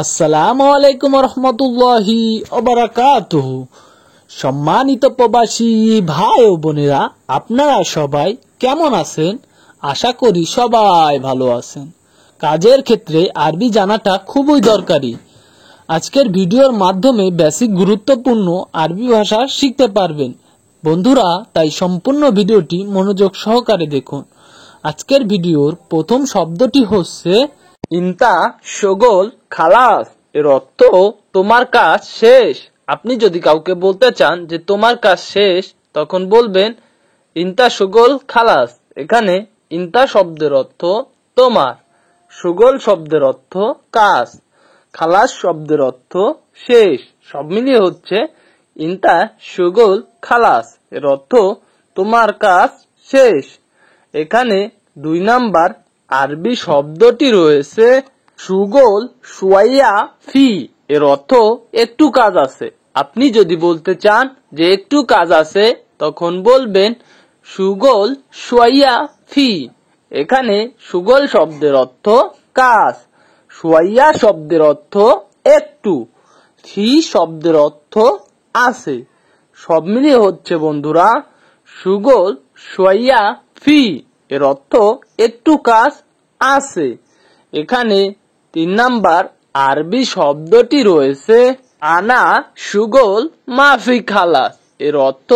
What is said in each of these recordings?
আসসালামু আলাইকুম রহমতুল্লাহি ওবারাকাতুহু। সম্মানিত প্রবাসী ভাই ও বোনেরা, আপনারা সবাই কেমন আছেন? আশা করি সবাই ভালো আছেন। কাজের ক্ষেত্রে আরবি জানাটা খুবই দরকারি। আজকের ভিডিওর মাধ্যমে বেসিক গুরুত্বপূর্ণ আরবি ভাষা শিখতে পারবেন। বন্ধুরা, তাই সম্পূর্ণ ভিডিওটি মনোযোগ সহকারে দেখুন। আজকের ভিডিওর প্রথম শব্দটি হচ্ছে ইনতা শগল খালাস। এর অর্থ তোমার কাজ শেষ। আপনি যদি কাউকে বলতে চান যে তোমার কাজ শেষ, তখন বলবেন ইনতা শগল খালাস। এখানে ইনতা শব্দের অর্থ তোমার, শগল শব্দের অর্থ কাজ, খালাস শব্দের অর্থ শেষ। সব মিলিয়ে হচ্ছে ইনতা শগল খালাস। এর অর্থ তোমার কাজ শেষ। এখানে 2 নাম্বার আরবি শব্দটি রয়েছে সুগোল সুয়াইয়া ফি। এর অর্থ একটু কাজ আছে। আপনি যদি বলতে চান যে একটু কাজ আছে, তখন বলবেন সুগোল সুয়াইয়া ফি। এখানে সুগোল শব্দের অর্থ কাজ, সুয়াইয়া শব্দের অর্থ একটু, ফি শব্দের অর্থ আছে। সব মিলিয়ে হচ্ছে বন্ধুরা সুগোল সুয়াইয়া ফি। এর অর্থ একটু কাজ আছে। এখানে 3 নাম্বার আরবি শব্দটি রয়েছে আনা সুগোল মাফি খালাস। এর অর্থ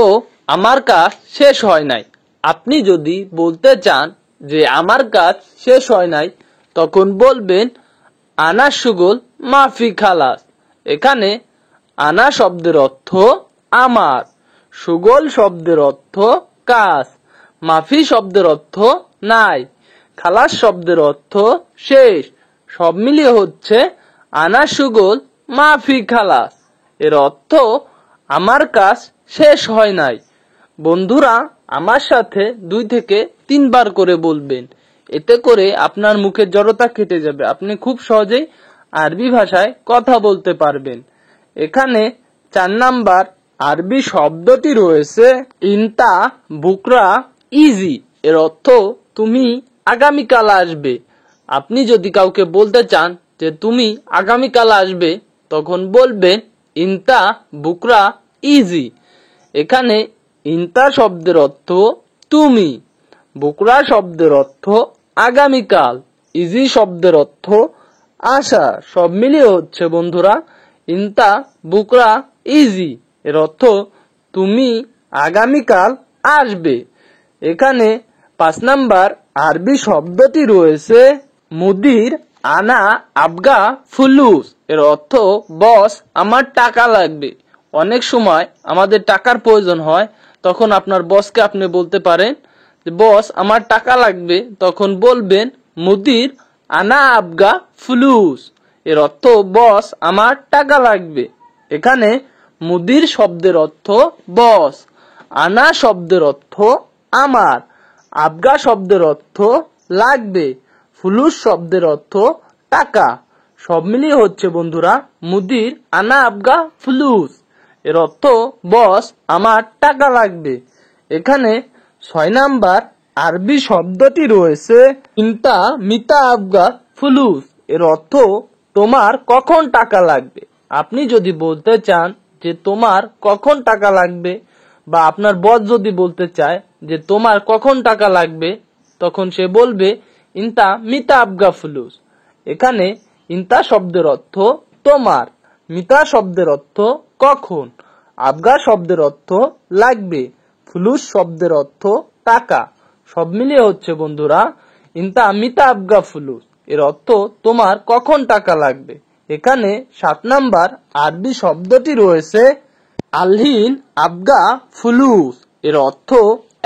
আমার কাজ শেষ হয় নাই। আপনি যদি বলতে চান যে আমার কাজ শেষ হয় নাই, তখন বলবেন আনা সুগোল মাফি খালাস। এখানে আনা শব্দের অর্থ আমার, সুগোল শব্দের অর্থ কাজ, মাফি শব্দের অর্থ নাই, খালাস শব্দের অর্থ শেষ। সব মিলিয়ে হচ্ছে আনা সুগোল মাফি খালাস। এর অর্থ আমার কাজ শেষ হয় নাই। বন্ধুরা, আমার সাথে 2 থেকে 3 বার করে বলবেন। এতে করে আপনার মুখের জড়তা কেটে যাবে। আপনি খুব সহজেই আরবি ভাষায় কথা বলতে পারবেন। এখানে 4 নাম্বার আরবি শব্দটি রয়েছে ইনতা বুকরা ইজি। এর অর্থ তুমি আগামীকাল আসবে। আপনি যদি কাউকে বলতে চান যে তুমি আগামীকাল আসবে, তখন বলবেন ইনতা বুকরা ইজি। এখানে ইনতা শব্দের অর্থ তুমি, বুকরা শব্দের অর্থ আগামীকাল, ইজি শব্দের অর্থ আশা। সব মিলিয়ে হচ্ছে বন্ধুরা ইনতা বুকরা ইজি। এর অর্থ তুমি আগামীকাল আসবে। এখানে 5 নাম্বার আরবি শব্দটি রয়েছে মুদির আনা আবগা ফুলুস। এর অর্থ বস আমার টাকা লাগবে। অনেক সময় আমাদের টাকার প্রয়োজন হয়, তখন আপনার বসকে আপনি বলতে পারেন যে বস আমার টাকা লাগবে। তখন বলবেন মুদির আনা আবগা ফুলুস। এর অর্থ বস আমার টাকা লাগবে। এখানে মুদির শব্দের অর্থ বস, আনা শব্দের অর্থ আমার, আবগা শব্দের অর্থ লাগবে, ফুলুস শব্দের অর্থ টাকা। সব মিলিয়ে হচ্ছে বন্ধুরা মুদির আনা আবগা ফুলুস। এর অর্থ বস আমার টাকা লাগবে। এখানে 6 নাম্বার আরবি শব্দটি রয়েছে ইনতা মিতা আবগা ফুলুস। এর অর্থ তোমার কখন টাকা লাগবে। আপনি যদি বলতে চান যে তোমার কখন টাকা লাগবে, বা আপনার বস যদি বলতে চায় যে তোমার কখন টাকা লাগবে, তখন সে বলবে ইনতা মিতা আবগা ফুলুস। এখানে ইনতা শব্দের অর্থ তোমার, মিতা শব্দের অর্থ কখন, আবগা শব্দের অর্থ লাগবে, ফুলুস শব্দের অর্থ টাকা। সব মিলিয়ে হচ্ছে বন্ধুরা ইনতা মিতা আবগা ফুলুস। এর অর্থ তোমার কখন টাকা লাগবে। এখানে 7 নাম্বার আরবি শব্দটি রয়েছে আলহিন আবগা ফুলুস। এর অর্থ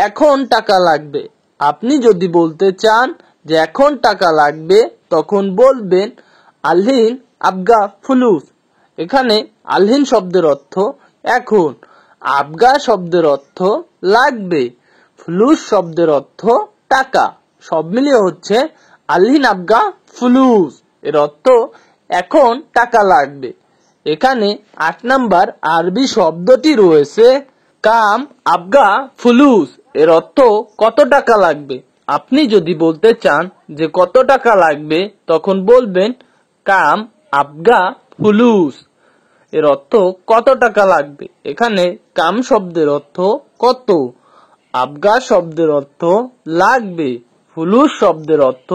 এখন টাকা লাগবে। আপনি যদি বলতে চান যে এখন টাকা লাগবে, তখন বলবেন আলহিন আবগা ফুলুস। এখানে আলহিন শব্দের অর্থ এখন, আবগা শব্দের অর্থ লাগবে, ফুলুস শব্দের অর্থ টাকা। সব মিলিয়ে হচ্ছে আলহিন আবগা ফুলুস। এর অর্থ এখন টাকা লাগবে। এখানে 8 নাম্বার আরবি শব্দটি রয়েছে কাম আবগা ফুলুস। এর অর্থ কত টাকা লাগবে। আপনি যদি বলতে চান যে কত টাকা লাগবে, তখন বলবেন কাম আবগা ফুলুস এর অর্থ কত টাকা লাগবে। এখানে কাম শব্দের অর্থ কত, আবগা শব্দের অর্থ লাগবে, ফুলুস শব্দের অর্থ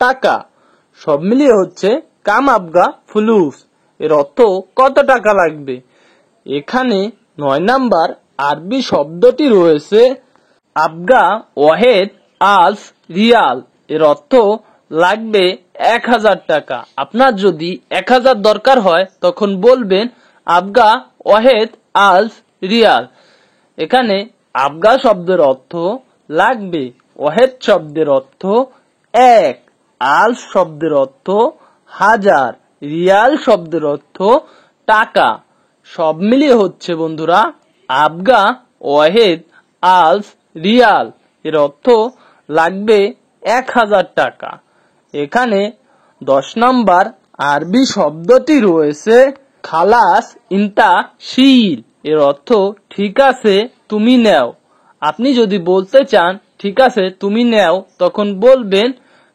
টাকা। সব মিলিয়ে হচ্ছে কাম আবগা ফুলুস এর অর্থ কত টাকা লাগবে। এখানে 9 নাম্বার আরবি শব্দটি রয়েছে আবগা ওয়াহেদ আলফ রিয়াল এর অর্থ লাগবে 1000 টাকা। আপনার যদি 1000 দরকার হয় তখন বলবেন আবগা ওয়াহেদ আলফ রিয়াল। এখানে আবগা শব্দের অর্থ লাগবে, ওয়াহেদ শব্দের অর্থ 1, আলফ শব্দের অর্থ 1000, রিয়াল শব্দের অর্থ টাকা। সব মিলিয়ে হচ্ছে বন্ধুরা আবগা ওয়াহেদ আলফ রিয়াল এর অর্থ লাগবে 1000 টাকা। এখানে 10 নাম্বার আরবি শব্দটি রয়েছে খালাস ইনতা শিল এর অর্থ ঠিক আছে তুমি নেও। আপনি যদি বলতে চান ঠিক আছে তুমি নেও তখন বলবেন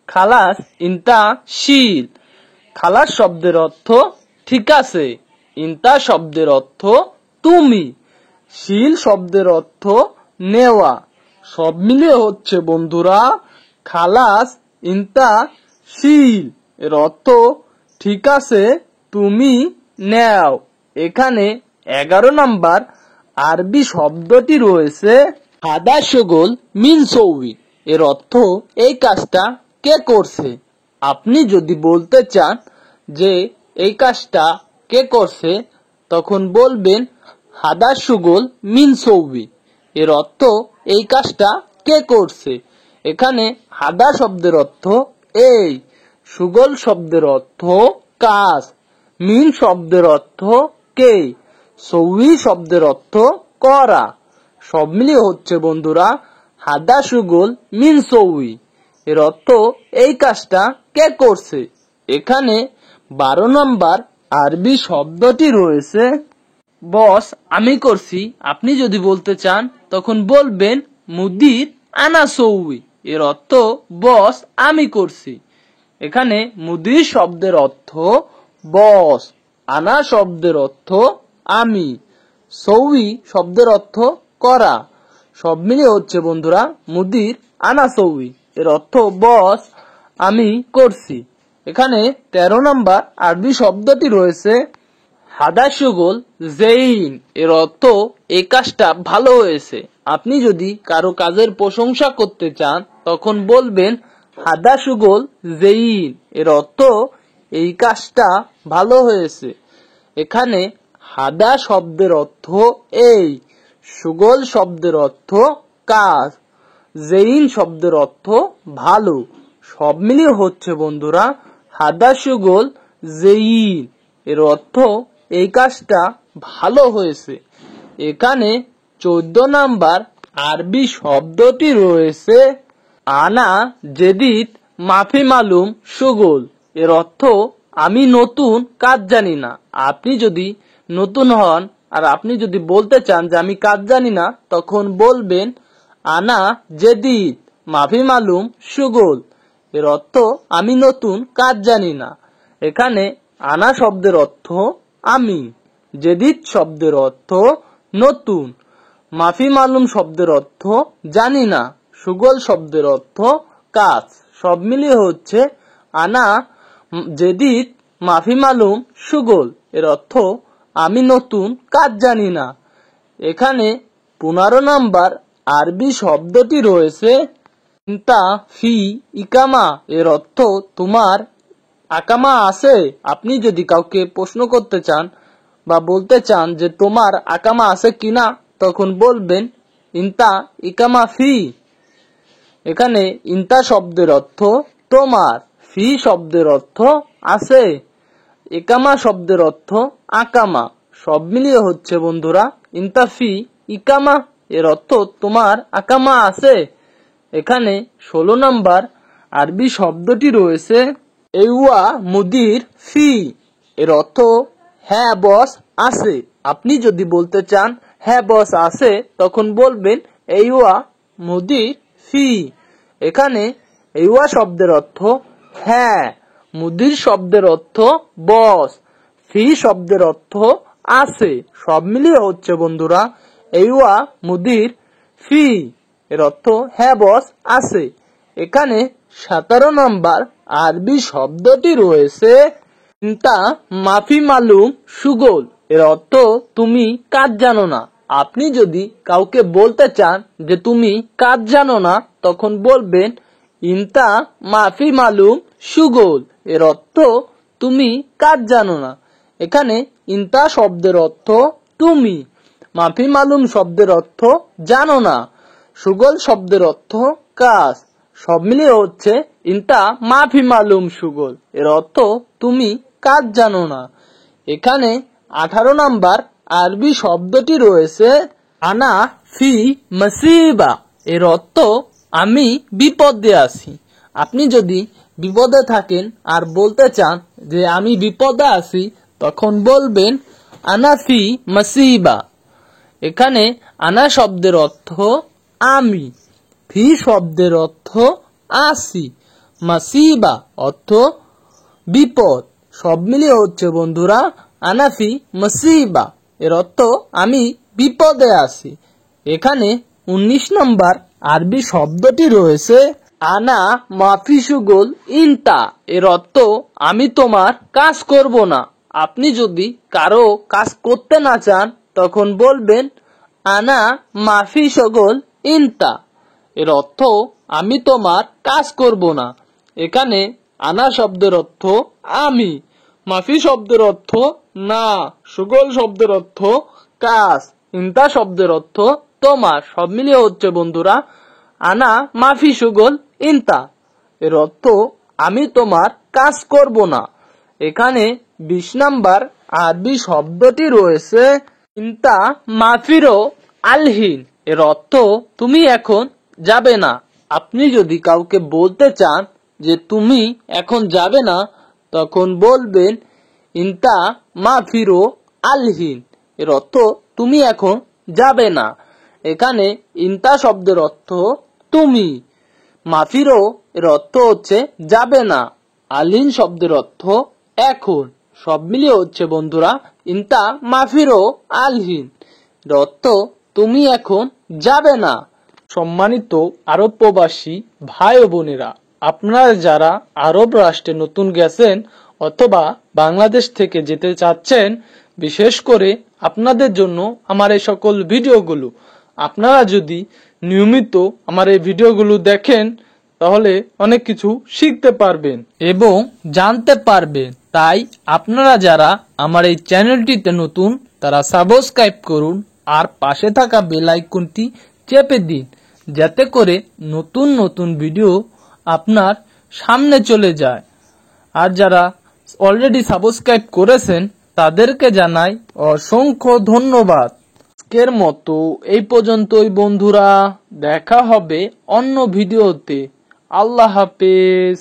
খালাস ইনতা শিল। খালাস শব্দের অর্থ ঠিক আছে, ইনতা শব্দের অর্থ তুমি, শিল শব্দের অর্থ নেওয়া। সব মিলিয়ে হচ্ছে বন্ধুরা খালাস ইনতা শিল এর অর্থ ঠিক আছে তুমি নেও। এখানে 11 নাম্বার আরবি শব্দটি রয়েছে হাদা শগল মিন সৌই এর অর্থ এই কাজটা কে করছে। আপনি যদি বলতে চান যে এই কাজটা কে করছে তখন বলবেন হাদা শগল মিন সৌই এর অর্থ এই কাজটা কে করছে। এখানে হাদা শব্দের অর্থ এই, সুগল শব্দের অর্থ কাজ, মিন শব্দের অর্থ কে, সৌই শব্দের অর্থ করা। সব মিলিয়ে হচ্ছে বন্ধুরা হাদা সুগল মিন সৌই এর অর্থ এই কাজটা কে করছে। এখানে 12 নম্বর আরবি শব্দটি রয়েছে বস আমি করছি। আপনি যদি বলতে চান তখন বলবেন মুদির আনা সৌই এর অর্থ বস আমি করছি। এখানে মুদির শব্দের অর্থ বস, আনা শব্দের অর্থ আমি, সৌই শব্দের অর্থ করা। সব মিলিয়ে হচ্ছে বন্ধুরা মুদির আনা সৌই এর অর্থ বস আমি করছি। এখানে 13 নম্বর আরবি শব্দটি রয়েছে হাদা সুগল জেইন এর অর্থ এই কাজটা ভালো হয়েছে। আপনি যদি কারো কাজের প্রশংসা করতে চান তখন বলবেন হাদা সুগল জেইন এর অর্থ এই কাজটা ভালো হয়েছে। এখানে হাদা শব্দের অর্থ এই, সুগল শব্দের অর্থ কাজ, জেইন শব্দের অর্থ ভালো। সব মিলিয়ে হচ্ছে বন্ধুরা হাদা সুগল জেইন এর অর্থ এই কাজটা ভালো হয়েছে। এখানে 14 নাম্বার আরবি শব্দটি রয়েছে আনা জেদিদ মাফি মালুম সুগল এর অর্থ আমি নতুন কাজ জানি না। আপনি যদি নতুন হন আর আপনি যদি বলতে চান যে আমি কাজ জানি না তখন বলবেন আনা জেদিদ মাফি মালুম সুগল এর অর্থ আমি নতুন কাজ জানি না। এখানে আনা শব্দের অর্থ আমি, জেদিদ শব্দের অর্থ নতুন, মাফি মালুম শব্দের অর্থ জানি না, সুগল শব্দের অর্থ কাজ। সব মিলিয়ে হচ্ছে আনা জেদিদ মাফি মালুম সুগল এর অর্থ আমি নতুন কাজ জানি না। এখানে 15 নাম্বার আরবি শব্দটি রয়েছে ইনতা ফি ইকামা এর অর্থ তোমার আকামা আছে। আপনি যদি কাউকে প্রশ্ন করতে চান বা বলতে চান যে তোমার আকামা আছে কিনা তখন বলবেন ইনতা ইকামা ফি। এখানে ইনতা শব্দের অর্থ তোমার, ফি শব্দের অর্থ আছে, ইকামা শব্দের অর্থ আকামা। সব মিলিয়ে হচ্ছে বন্ধুরা ইনতা ফি ইকামা এর অর্থ তোমার আকামা আছে। এখানে 16 নাম্বার আরবি শব্দটি রয়েছে এওয়া মুদির ফি এর অর্থ হ্যাঁ বস আছে। আপনি যদি বলতে চান হ্যাঁ বস আছে তখন বলবেন এওয়া মুদির ফি। এখানে এওয়া শব্দের অর্থ হ্যাঁ, মুদির শব্দের অর্থ বস, ফি শব্দের অর্থ আছে, সব মিলিয়ে হচ্ছে বন্ধুরা এইওয়া মুদির ফি এর অর্থ হ্যাঁ বস আছে। এখানে 17 নম্বর আরবি শব্দটি রয়েছে ইনতা মাফি মালুম সুগোল, এর অর্থ তুমি কাজ জানো না। আপনি যদি কাউকে বলতে চান যে তুমি কাজ জানো না, তখন বলবেন ইনতা মাফি মালুম সুগোল, এর অর্থ তুমি কাজ জানো না। এখানে ইনতা শব্দের অর্থ তুমি, মাফি মালুম শব্দের অর্থ জানো না, সুগোল শব্দের অর্থ কাজ, সব মিলিয়ে হচ্ছে ইনতা মাফি মালুম সুগোল, এর অর্থ তুমি কাজ জানো না। এখানে 18 নম্বর আরবি শব্দটি রয়েছে আনা ফি মসিবা, এর অর্থ আমি বিপদে আছি। আপনি যদি বিপদে থাকেন আর বলতে চান যে আমি বিপদে আছি, তখন বলবেন আনা ফি মসিবা। এখানে আনা শব্দের অর্থ আমি, ফি শব্দের অর্থ আছি, মাসিবা অর্থ বিপদ, সব মিলিয়ে হচ্ছে বন্ধুরা আনাফি মসিবা, এর অর্থ আমি বিপদে আছি। এখানে 19 নম্বর আরবি শব্দটি রয়েছে আনা মাফি সুগোল ইনতা, এর অর্থ আমি তোমার কাজ করব না। আপনি যদি কারো কাজ করতে না চান, তখন বলবেন আনা মাফি সুগোল ইনতা, এর অর্থ আমি তোমার কাজ করব না। এখানে আনা শব্দের অর্থ আমি, মাফি শব্দের অর্থ না, সুগোল শব্দের অর্থ কাজ, ইনতা শব্দের অর্থ তোমার, সব মিলিয়ে হচ্ছে বন্ধুরা আনা মাফি সুগোল ইনতা, এর অর্থ আমি তোমার কাজ করব না। এখানে 20 নম্বর আরবি শব্দটি রয়েছে ইনতা মাফিরো আলহিন, এর অর্থ তুমি এখন যাবে না। আপনি যদি কাউকে বলতে চান যে তুমি এখন যাবে না, তখন বলবেন ইনতা মাফিরো আলহিন, এর অর্থ তুমি এখন যাবে না। এখানে ইনতা শব্দের অর্থ তুমি, মাফিরো এর অর্থ হচ্ছে যাবে না, আলহিন শব্দের অর্থ এখন, সব মিলিয়ে হচ্ছে বন্ধুরা ইনতা মাফিরো আলহিন, এর অর্থ তুমি এখন যাবে না। সম্মানিত আরব প্রবাসী ভাই ও বোনেরা, আপনারা যারা আরব রাষ্ট্রে নতুন গেছেন অথবা বাংলাদেশ থেকে যেতে চাচ্ছেন, বিশেষ করে আপনাদের জন্য আমার এই সকল ভিডিওগুলো। আপনারা যদি নিয়মিত আমার এই ভিডিওগুলো দেখেন, তাহলে অনেক কিছু শিখতে পারবেন এবং জানতে পারবেন। তাই আপনারা যারা আমার এই চ্যানেলটিতে নতুন, তারা সাবস্ক্রাইব করুন আর পাশে থাকা বেল আইকনটি চেপে দিন, যাতে করে নতুন নতুন ভিডিও আপনার সামনে চলে যায়। আর যারা অলরেডি সাবস্ক্রাইব করেছেন, তাদেরকে জানাই অসংখ্য ধন্যবাদ। আজকের মতো এই পর্যন্তই বন্ধুরা, দেখা হবে অন্য ভিডিওতে। আল্লাহ হাফেজ।